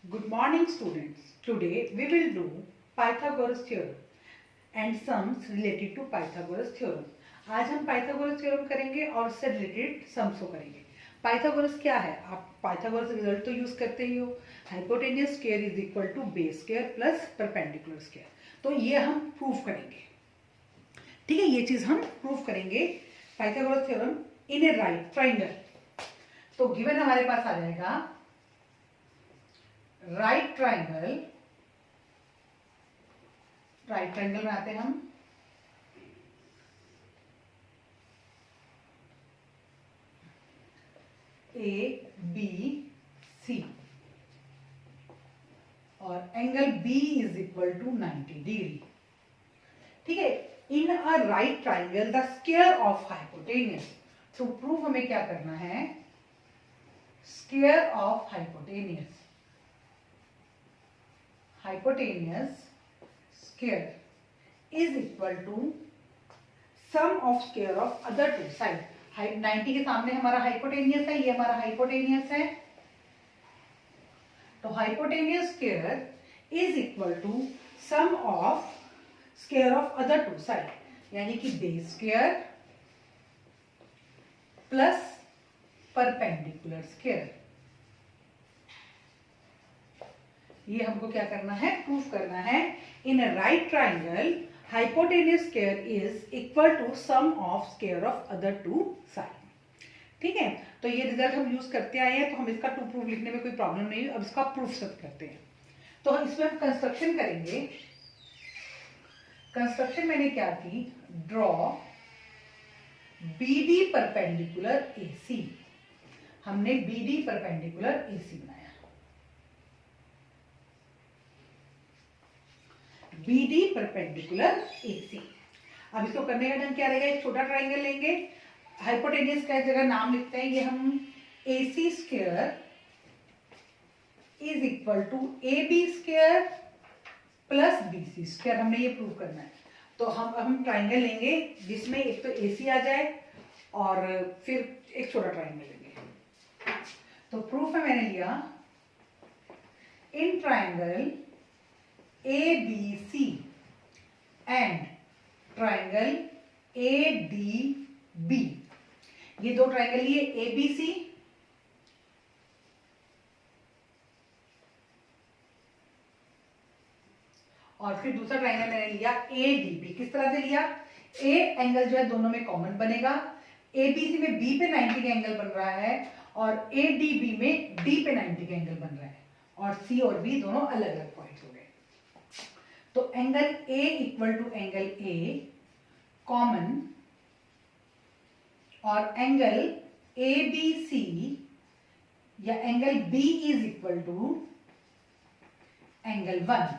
Good morning students. Today we will do Pythagoras theorem and sums related to Pythagoras theorem. आज हम Pythagoras theorem करेंगे और उससे related sums को करेंगे. Pythagoras क्या है? आप Pythagoras रिजल्ट तो यूज करते ही हो. Hypotenuse square is equal to base square plus perpendicular square. तो ये हम प्रूफ करेंगे. ठीक है, ये चीज हम प्रूफ करेंगे. Pythagoras theorem इन ए राइट ट्राइंगल. तो गिवन हमारे पास आ जाएगा राइट ट्राइंगल बनाते हैं हम. ए बी सी और angle B is equal to 90 degree. ठीक है, in a right triangle the square of hypotenuse. To prove हमें क्या करना है? Square of hypotenuse square is equal to sum of square of other two side. 90 के सामने हमारा हाइपोटेनियस है, ये हमारा हाइपोटेनियस है. तो hypotenuse square is equal to sum of square of other two side, यानी कि base square plus perpendicular square. ये हमको क्या करना है? प्रूफ करना है. In a right triangle hypotenuse square is equal to sum of square of other two side. ठीक है, तो ये रिजल्ट हम यूज करते आए हैं, तो हम इसका टू प्रूफ लिखने में कोई प्रॉब्लम नहीं है. अब इसका प्रूफ सब करते हैं. तो इसमें हम कंस्ट्रक्शन करेंगे. कंस्ट्रक्शन मैंने क्या की? Draw BD perpendicular AC. हमने बीडी परपेंडिकुलर एसी बनाया. BD perpendicular AC. अब इसको करने का ढंग क्या रहेगा? एक छोटा ट्राइंगल लेंगे, हाइपोटेनियस का जगह नाम लिखते हैं, ये हम AC square is equal to A B square plus BC square. हमने ये प्रूव करना है. तो हम ट्राइंगल लेंगे जिसमें एक तो एसी आ जाए और फिर एक छोटा ट्राइंगल लेंगे. तो प्रूफ है, मैंने लिया इन triangle ABC and triangle ADB. ये दो ट्राइंगल लिए ABC और फिर दूसरा ट्राइंगल मैंने लिया ADB. किस तरह से लिया? A एंगल जो है दोनों में कॉमन बनेगा. ABC में B पे 90 का एंगल बन रहा है और ADB में D पे 90 का एंगल बन रहा है और C और B दोनों अलग अलग पॉइंट्स हो गए. तो angle A equal to angle A common और एंगल ABC या angle B is equal to angle 1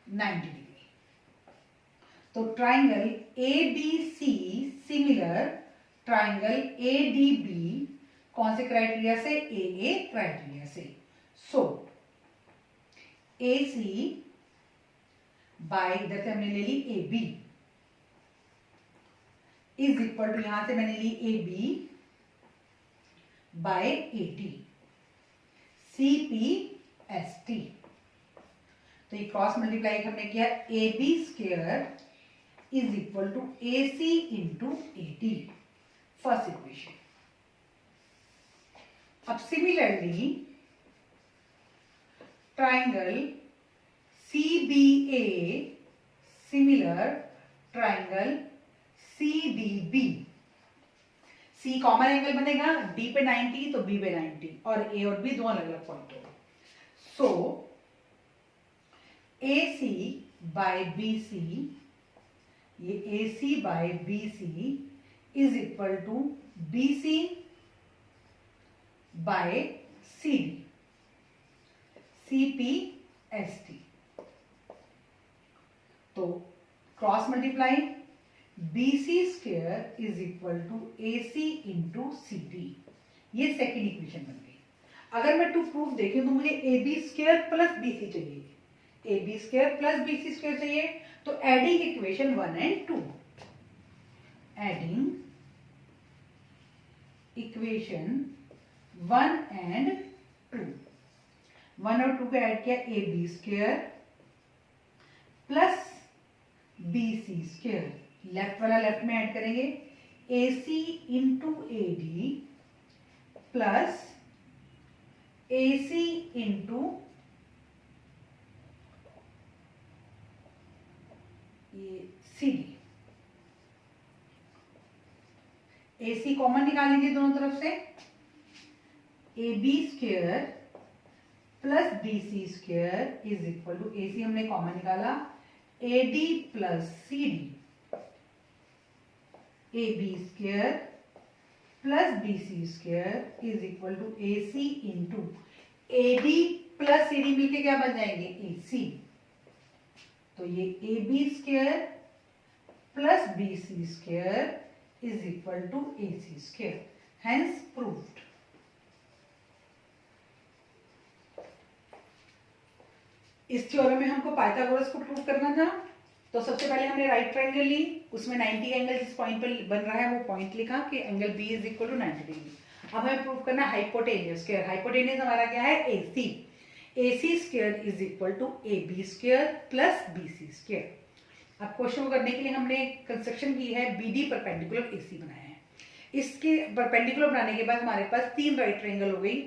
90 degree. तो triangle ABC similar triangle ADB कौन से क्राइटेरिया से? AA क्राइटेरिया से. सो AC बाय, इधर से हमने ले ली AB इज इक्वल टू, यहां से मैंने ली AB बाय AD CPST. तो ये क्रॉस मल्टीप्लाई हमने किया. AB square is equal to AC into AD, first equation. अब similarly triangle CBA similar triangle CDB. C common angle बनेगा, D पे 90 तो B पे 90 और A और B दो अलग अलग पॉइंट होगा. सो AC बाय BC, ये AC by BC is equal to BC by CD CPST. तो cross multiply BC square is equal to AC into CD. ये सेकेंड इक्वेशन बन गई. अगर मैं टू प्रूफ देखूं तो मुझे AB स्क्वायर प्लस BC चाहिए. AB square plus BC square चाहिए. तो adding equation 1 and 2, adding equation 1 and 2, 1 और 2 को ऐड किया AB square plus BC square, left वाला लेफ्ट में ऐड करेंगे AC into AD plus AC into CD। AC common निकाल लीजिए दोनों तरफ से, AB square plus BC square is equal to, AC हमने कॉमन निकाला, AD plus CD, AB square plus BC square is equal to AC into AD plus CD मिलके क्या बन जाएंगे AC। तो ये AB square plus BC square is equal to AC square, hence proved. इस theorem में हमको पाइथागोरस को प्रूव करना था, तो सबसे पहले हमने राइट ट्रायंगल ली, उसमें 90 एंगल जिस पॉइंट पर बन रहा है वो पॉइंट लिखा कि angle B is equal to 90 degree. अब हमें प्रूव करना हाइपोटेनियस स्क्वायर। हाइपोटेनियस हमारा क्या है AC, AC square is equal to AB square plus BC square. अब क्वेश्चन को करने के लिए हमने कंस्ट्रक्शन की है, BD परपेंडिकुलर AC बनाया है। इसके परपेंडिकुलर बनाने के बाद हमारे पास 3 राइट ट्रायंगल हो गई,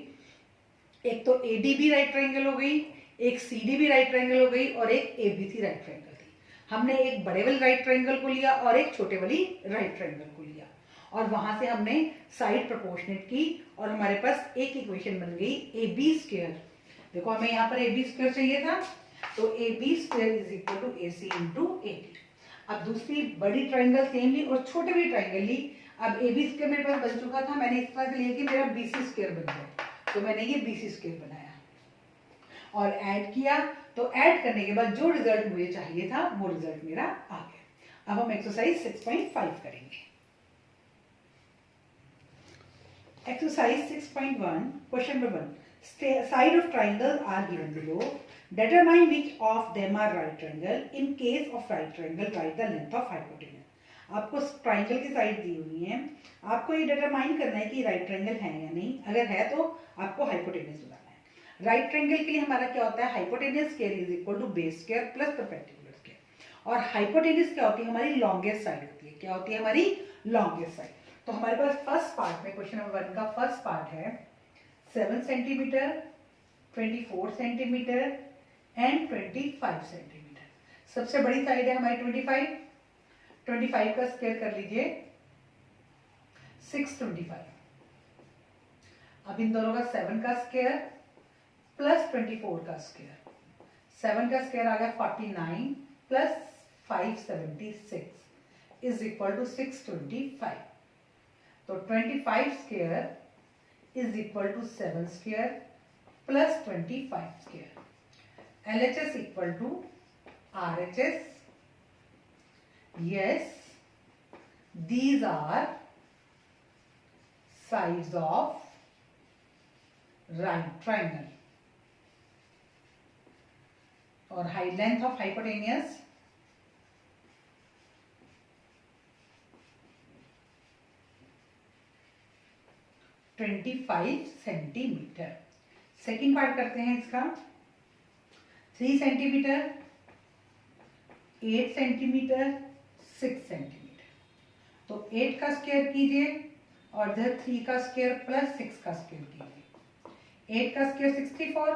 एक तो ADB राइट ट्रायंगल हो गई, एक CDB राइट ट्रायंगल हो गई और एक ABC राइट ट्रायंगल थी। हमने एक बड़े वाली राइट ट्रायंगल को लिया और एक छोटे वाली राइट ट्रायंगल को लिया और वहां से हमने साइड प्रोपोर्शनेट की और हमारे पास एक इक्वेशन बन गई AB स्क्वायर। देखो हमें यहाँ पर AB स्क्वायर चाहिए था, तो AB square is equal to AC into AD। अब दूसरी बड़ी ट्रायंगल सेम ली और छोटे वाली ट्रायंगल ली। अब AB स्क्वायर मेरे पास बन चुका था, मैंने इस तरह से लिया कि मेरा BC स्क्वायर बन जाए, तो मैंने ये BC स्क्वायर बनाया और ऐड किया। तो ऐड करने के बाद जो रिजल्ट मुझे चाहिए था वो रिजल्ट मेरा आ गया। अब हम एक्सरसाइज 6.5 करेंगे। Exercise 6.1 question number 1, side of triangle are given below, determine which of them are right triangle, in case of right triangle write the length of hypotenuse. आपको ट्राइंगल की साइड दी हुई है, आपको ये डिटरमाइन करना है कि राइट ट्राइंगल है या नहीं, अगर है तो आपको हाइपोटेनस बताना है। राइट ट्रायंगल के लिए हमारा क्या होता है, hypotenuse square is equal to base square plus perpendicular square. और हाइपोटेनस क्या होती है, हमारी लॉन्गेस्ट साइड होती है। क्या होती है हमारी लॉन्गेस्ट साइड। तो हमारे पास फर्स्ट पार्ट में क्वेश्चन नंबर 1 का फर्स्ट पार्ट है 7 सेंटीमीटर, 24 सेंटीमीटर एंड 25 सेंटीमीटर। सबसे बड़ी साइड है हमारी 25 का स्क्वायर कर लीजिए 625। अब इन दोनों का 7 का स्क्वायर प्लस 24 का स्क्वायर, 7 का स्क्वायर आ गया 49 प्लस 576 इज इक्वल टू 625। तो 25 square is equal to 7 square plus 25 square. LHS equal to RHS। Yes, these are sides of right triangle. और height length of hypotenuse 25 centimetre. Second part करते हैं इसका, 3 centimetre, 8 centimetre, 6 centimetre. तो 8 का square कीजिए और इधर 3 का स्क्वायर प्लस 6 का स्क्वायर कीजिए। 8 का square 64,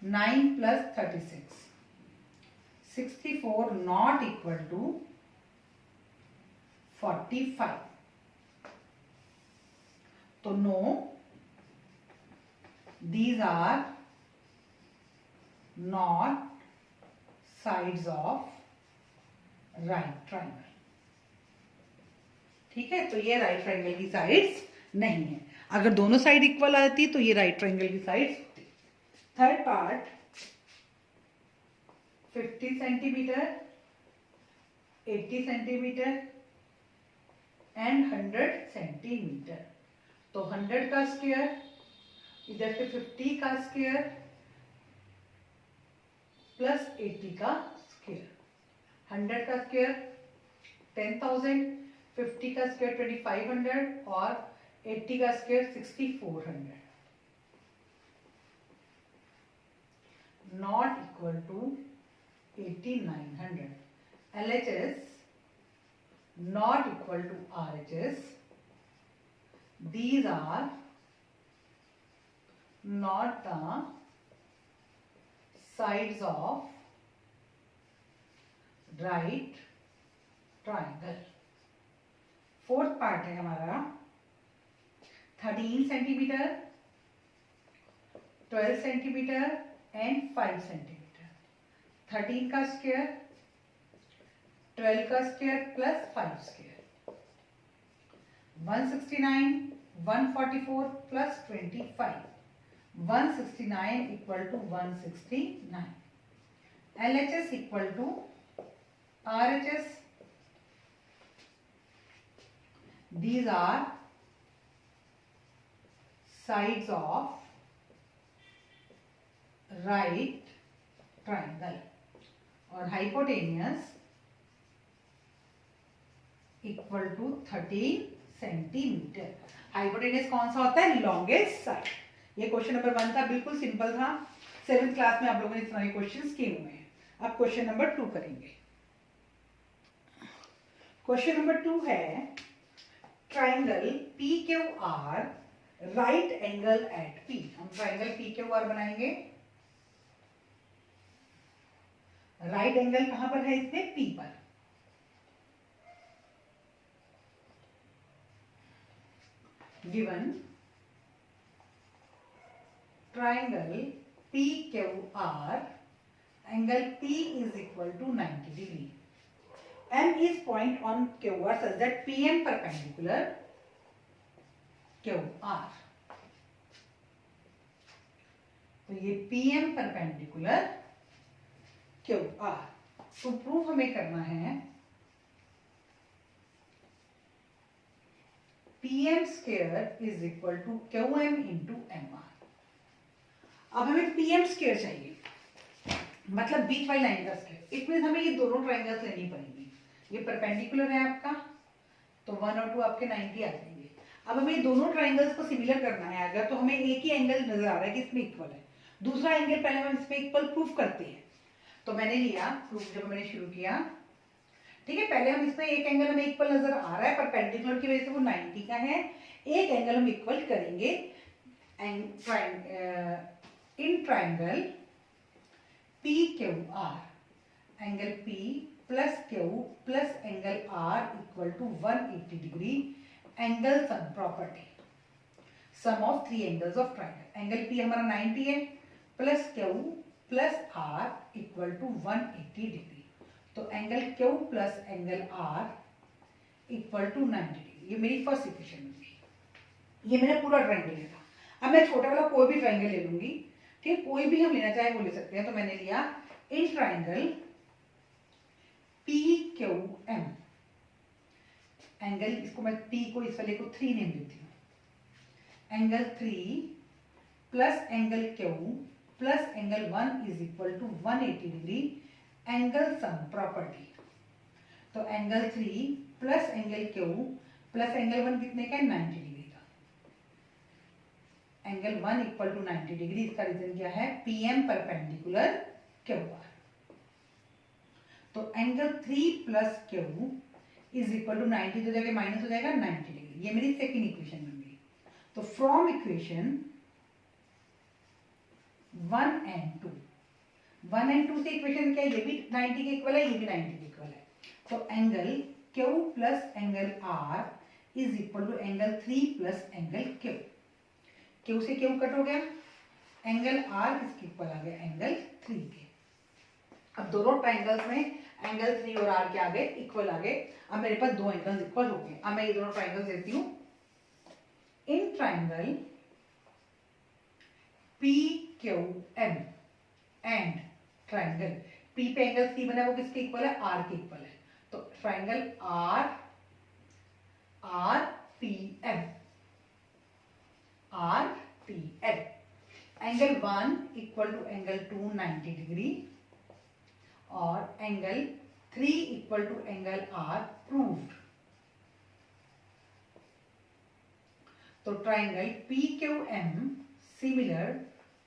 9 plus 36, 64 not equal to 45। तो no, these are not sides of right triangle। ठीक है, तो ये राइट ट्रायंगल की साइड्स नहीं है। अगर दोनों साइड इक्वल आती तो ये राइट ट्रायंगल की साइड्स होती। Third part 50 centimetre, 80 centimetre and 100 centimetre. तो 100 का स्क्वायर, इधर से 50 का स्क्वायर प्लस 80 का स्क्वायर। 100 का स्क्वायर 10,000, 50 का स्क्वायर 2500 और 80 का square 6400। not equal to 8900. LHS not equal to RHS. These are not the sides of right triangle. Fourth part है हमारा 13 सेंटीमीटर, 12 सेंटीमीटर एंड 5 सेंटीमीटर. 13 का स्क्वायर, 12 का square plus 5 square, 169, 144 plus 25, 169 equal to 169. LHS equal to RHS. These are sides of right triangle. और hypotenuse equal to 13 centimetre. Hypotenuse कौन सा होता है? Longest side. ये क्वेश्चन नंबर 1 था, बिल्कुल सिंपल था. 7th क्लास में आप लोगों ने इस तरह के क्वेश्चन किए हुए हैं. अब क्वेश्चन नंबर 2 करेंगे. क्वेश्चन नंबर 2 है triangle PQR right angle at P. हम ट्राइंगल PQR बनाएंगे. राइट एंगल कहां पर है? इसमें P पर. Given triangle PQR angle P is equal to 90 degree. M is point on QR such that PM perpendicular QR. तो ये PM perpendicular QR. तो प्रूफ हमें करना है PM square is equal to QM into MR. अब हमें PM square चाहिए, मतलब बीच वाली लाइन का स्क्वायर. इट मीन हमें ये दोनों ट्राइंगल्स लेनी पड़ेंगी. ये परपेंडिकुलर है आपका, तो 1 और 2 आपके 90 आ जाएंगे. अब हमें दोनों ट्राइंगल्स को सिमिलर करना है. अगर तो हमें एक ही एंगल नजर आ रहा है कि इसमें इक्वल है, दूसरा एंगल पहले हम इसमें इक्वल प्रूफ करते हैं. तो मैंने लिया प्रूफ जब मैंने शुरू किया, ठीक है. पहले हम इसमें एक एंगल हमें इक्वल नजर आ रहा है, परपेंडिकुलर की वजह से वो 90 का है. एक एंगल हम इक्वल करेंगे in triangle PQR. Angle P plus Q plus angle R equal to 180 degree. Angle sum property, sum of 3 angles of triangle. Angle P हमारा 90 है, plus Q plus R equal to 180 degree. तो angle Q plus angle R equal to 90 degree. ये मेरी first equation होगी. ये मेरा पूरा triangle है. अब मैं छोटा वाला कोई भी ट्राइंगल ले लूंगी, ठीक. कोई भी हम लेना चाहे वो ले सकते हैं. तो मैंने लिया इन ट्राइंगल PQM. एंगल, इसको मैं P को, इस वाले को 3 नेम देती हूँ. Angle 3 plus angle Q plus angle 1 is equal to 180 degree. Angle sum property. तो angle 3 plus angle Q plus angle 1 कितने का है? 90 डिग्री का. Angle 1 equal to 90 degree. इसका रीजन क्या है? PM perpendicular QR. तो angle 3 plus Q is equal to 90 हो जाएगा, माइनस हो जाएगा 90 डिग्री. ये मेरी सेकेंड इक्वेशन बन गई. तो फ्रॉम इक्वेशन 1 एंड 2 से इक्वेशन क्या है? ये भी 90 के इक्वल है, ये भी 90 के इक्वल है. तो angle Q plus angle R is equal to angle 3 plus angle Q. Q से Q कट हो गया. एंगल R किसके इक्वल आ गया? एंगल 3 के. अब दोनों ट्राइंगल्स में एंगल 3 और R के आ गए, इक्वल आ गए. अब मेरे पास दो एंगल्स इक्वल हो गए. अब मैं ये दोनों ट्राइंगल्स देती हूँ. In triangle PQM and triangle P पे एंगल 3 बना, वो किसके इक्वल है? R के इक्वल है. तो triangle RPM angle 1 equal to angle 2 90 degree और angle 3 equal to angle R proved. तो triangle PQM similar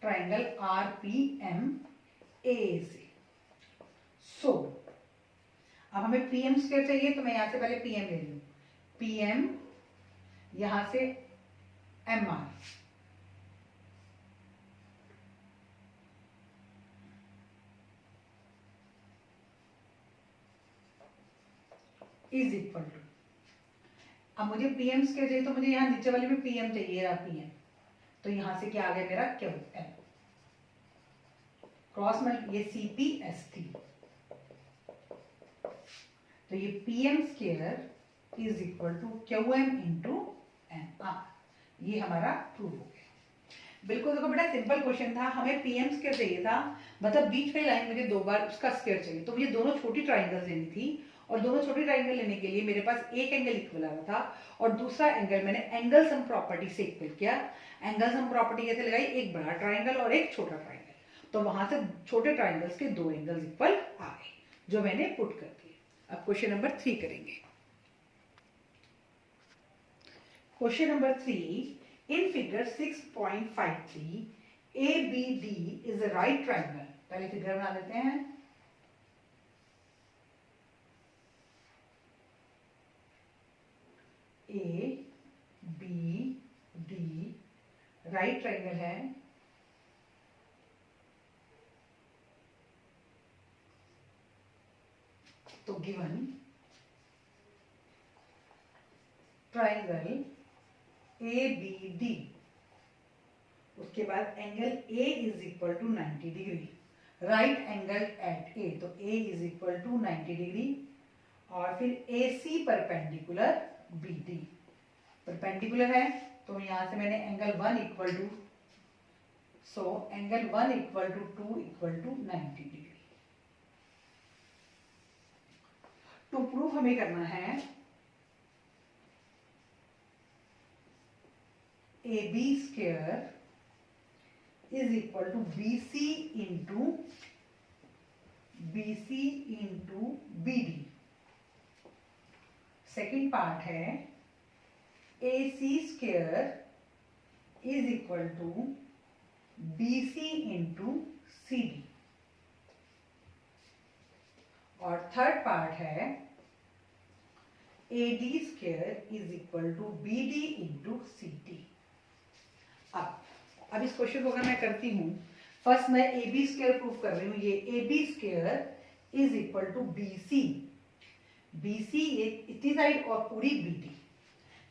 triangle RPM AAC। So अब हमें PM स्क्वायर चाहिए, तो मैं यहां से पहले PM ले लूं, PM यहां से MR इज इक्वल टू, अब मुझे PM स्क्वायर चाहिए तो मुझे यहाँ नीचे वाले में PM चाहिए रहा PM, तो यहां से क्या आ गया मेरा QM क्रॉस मल्टी ये CPST, तो ये PM square is equal to QM into MR, ये हमारा प्रूव हो गया। बिल्कुल देखो बेटा सिंपल क्वेश्चन था, हमें PM स्क्वायर चाहिए था, मतलब बीच वाली लाइन मुझे 2 बार उसका स्क्वायर चाहिए, तो मुझे दोनों छोटी ट्राइंगल्स लेनी थी, और दोनों छोटी ट्राइंगल लेने के लिए मेरे पास एक एंगल इक्वल आ रहा था और दूसरा एंगल मैंने एंगल सम प्रॉपर्टी से इक्वल किया। एंगल सम प्रॉपर्टी कैसे लगाई, एक बड़ा ट्राइंगल और एक छोटा ट्राइंगल, तो वहां से छोटे ट्राइंगल्स के 2 एंगल्स इक्वल आ गए, जो मैंने पुट कर दिए। अब क्वेश्चन नंबर 3 करेंगे। Question number 3, in figure 6.53 ABD is a right triangle. पहले फिगर बना लेते हैं। ABD राइट ट्राइंगल है, तो गिवन ट्राइंगल ABD, उसके बाद angle A is equal to 90 degree, right angle at A, तो A is equal to 90 degree, और फिर AC परपेंडिकुलर BD, परपेंडिकुलर है तो यहां से मैंने angle 1 equal to, so angle 1 equal to 2 equal to 90 degree. To proof हमें करना है AB square is equal to BC into BD। Second part है AC square is equal to BC into CD, और थर्ड पार्ट है AD square is equal to BD into CD। अब इस question को अगर मैं करती हूं, फर्स्ट मैं AB स्क्वायर प्रूफ कर रही हूं, ये AB square is equal to BC ये इतनी साइड और पूरी BD,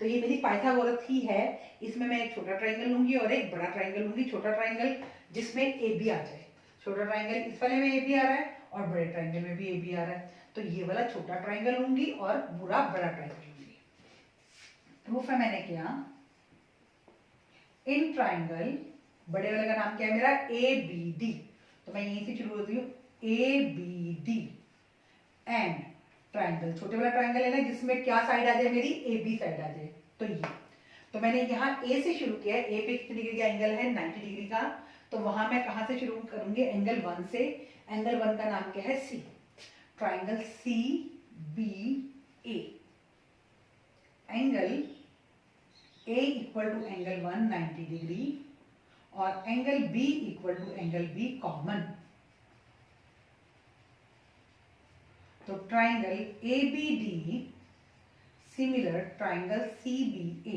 तो ये मेरी पाइथागोरस ही है। इसमें मैं एक छोटा ट्राइंगल लूंगी और एक बड़ा ट्राइंगल लूंगी, छोटा ट्राइंगल जिसमें AB आ जाए, छोटा ट्राइंगल इस वाले में AB आ रहा है और बड़े ट्राइंगल में भी AB आ रहा है, तो ये वाला छोटा ट्राइंगल लूंगी और पूरा बड़ा ट्राइंगल लूंगी। प्रूफ है मैंने किया, इन ट्राइंगल बड़े वाले का नाम क्या है मेरा ABD, तो मैं यहीं से शुरू होती हूँ ABD एंड ट्राइंगल, छोटे वाला ट्राइंगल है ना जिसमें क्या साइड आ जाए मेरी AB साइड आ जाए, तो ये, तो मैंने यहाँ A से शुरू किया है, A पे कितनी डिग्री का एंगल है 90 डिग्री का, तो वहां मैं कहां से शुरू करूंगी एंगल 1 से, एंगल 1 का नाम क्या है C, triangle CBA, angle A equal to angle 1 90 degree और angle B equal to angle B common, तो triangle ABD similar triangle CBA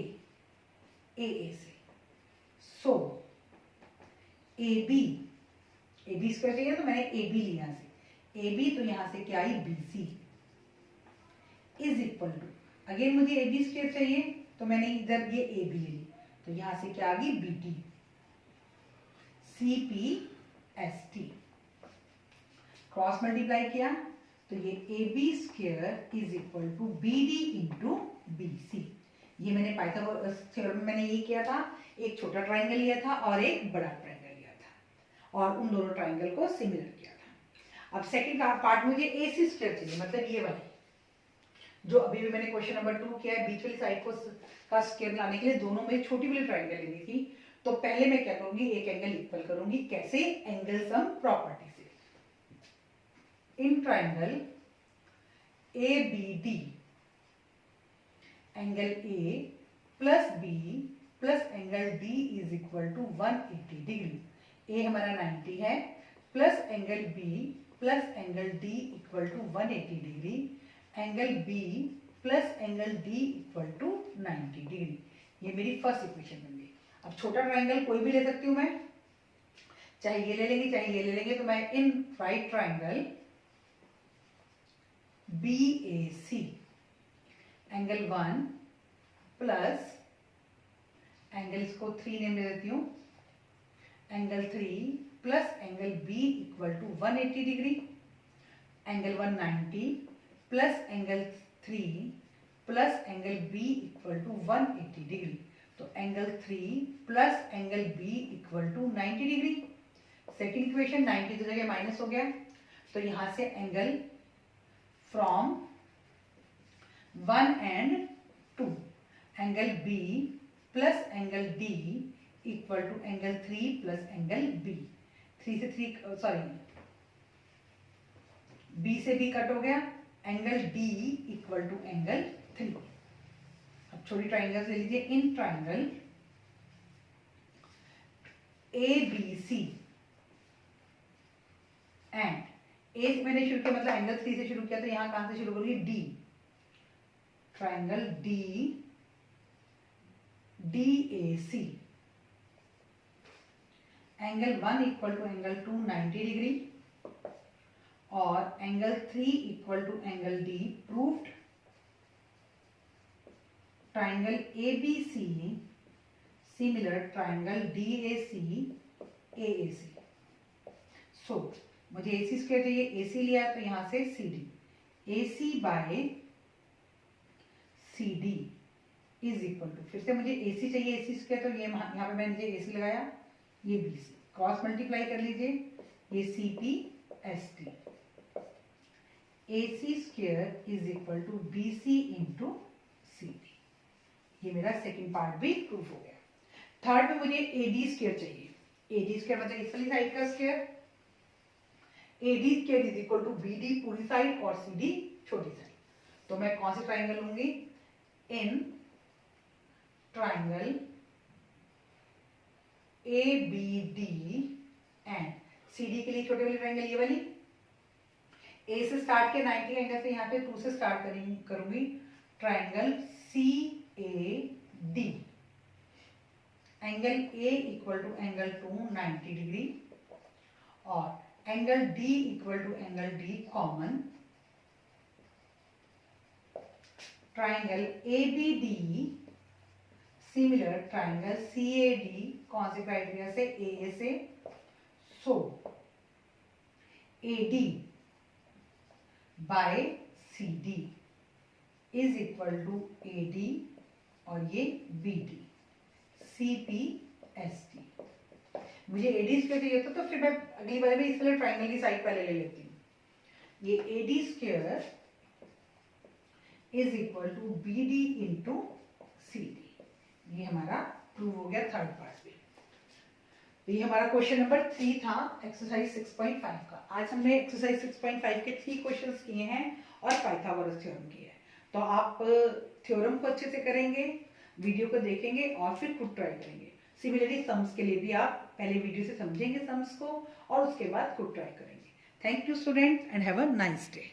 AA से, सो AB स्क्वायर चाहिए तो मैंने AB लिया यहाँ से, AB तो यहां से क्या आई BC is equal to, again मुझे AB स्क्वायर चाहिए तो मैंने इधर ये AB ले ली, तो यहां से क्या आ गई BD CPST, क्रॉस मल्टीप्लाई किया तो ये AB square is equal to BD into BC, ये मैंने पाइथागोरस थ्योरम में मैंने ये किया था, एक छोटा ट्राइंगल लिया था और एक बड़ा ट्राइंगल लिया था और उन दोनों ट्राइंगल को सिमिलर किया था। अब सेकंड पार्ट मुझे AC स्क्वायर चाहिए, मतलब ये वाली जो अभी भी मैंने क्वेश्चन नंबर 2 किया है, बीच वाली साइड को का स्क्वायर लाने के लिए दोनों में छोटी वाली ट्राइंगल लेनी थी, तो पहले मैं क्या करूंगी एक एंगल इक्वल करूंगी, कैसे, एंगल सम प्रॉपर्टी से, in triangle ABD angle A plus B plus angle D is equal to 180 degree, A हमारा 90 है plus angle B plus angle D equal to 180 degree, angle B plus angle D equal to 90 degree. ये मेरी first equation बन गई। अब छोटा triangle कोई भी ले सकती हूँ मैं, चाहे ये ले लेंगे चाहे ये ले लेंगे। तो मैं in right triangle BAC angle 1 plus angle इसको 3 नेम दे देती हूँ, angle 3 plus angle B equal to 180 degree, angle 190 plus angle 3 plus angle B equal to 180 degree. तो angle 3 plus angle B equal to 90 degree. Second equation 90 की जगह minus हो गया, तो यहां से angle from 1 and 2, angle B plus angle D equal to angle 3 plus angle B। 3 से 3 sorry B से B कट हो गया, angle D equal to angle 3। अब छोटी ट्राइंगल ले लीजिए। In triangle ABC and A मैंने शुरू किया मतलब एंगल 3 से शुरू किया, तो यहां कहां से शुरू करूंगी, D, triangle DAC, angle 1 equal to angle 2 90 degree और angle 3 equal to angle D proved. Triangle ABC similar triangle DAC AAC। So मुझे AC स्क्वायर चाहिए, AC लिया तो यहां से CD, AC by CD is equal to, फिर से मुझे AC चाहिए AC स्क्वायर, तो ये यहाँ पे मैंने AC लगाया, ये BC क्रॉस मल्टीप्लाई कर लीजिए, ये CP ST, AC square is equal to BC into CD। ये मेरा सेकेंड पार्ट भी प्रूव हो गया। थर्ड में मुझे AD स्क्वायर चाहिए। AD स्क्वायर मतलब इस वाली साइड का square, AD square is equal to BD पूरी साइड और CD छोटी साइड। तो मैं कौन से ट्राइंगल लूंगी, in triangle ABD and CD के लिए छोटे वाली ट्राइंगल ये वाली, A से स्टार्ट किया 90 एंगल से, यहाँ पे 2 से स्टार्ट करूंगी, triangle CAD, angle A equal to angle 2 90 degree और angle D equal to angle D common. Triangle ABD similar triangle CAD, कौन से क्राइटेरिया से, AA से। So AD by CD is equal to AD और ये BD, CP ST। मुझे AD square चाहिए था, तो फिर मैं अगली बार में इस वाले ट्राइंगल की साइड पहले ले लेती हूँ। ये AD square is equal to BD into CD। ये हमारा प्रूव हो गया थर्ड पार्ट में। तो ये हमारा क्वेश्चन नंबर 3 था एक्सरसाइज 6.5 का। आज हमने एक्सरसाइज 6.5 के 3 क्वेश्चंस किए हैं और पाइथागोरस थ्योरम किया है। तो आप थ्योरम को अच्छे से करेंगे, वीडियो को देखेंगे और फिर खुद ट्राई करेंगे। सिमिलरली सम्स के लिए भी आप पहले वीडियो से समझेंगे सम्स को और उसके बाद खुद ट्राई करेंगे। Thank you students and have a nice day.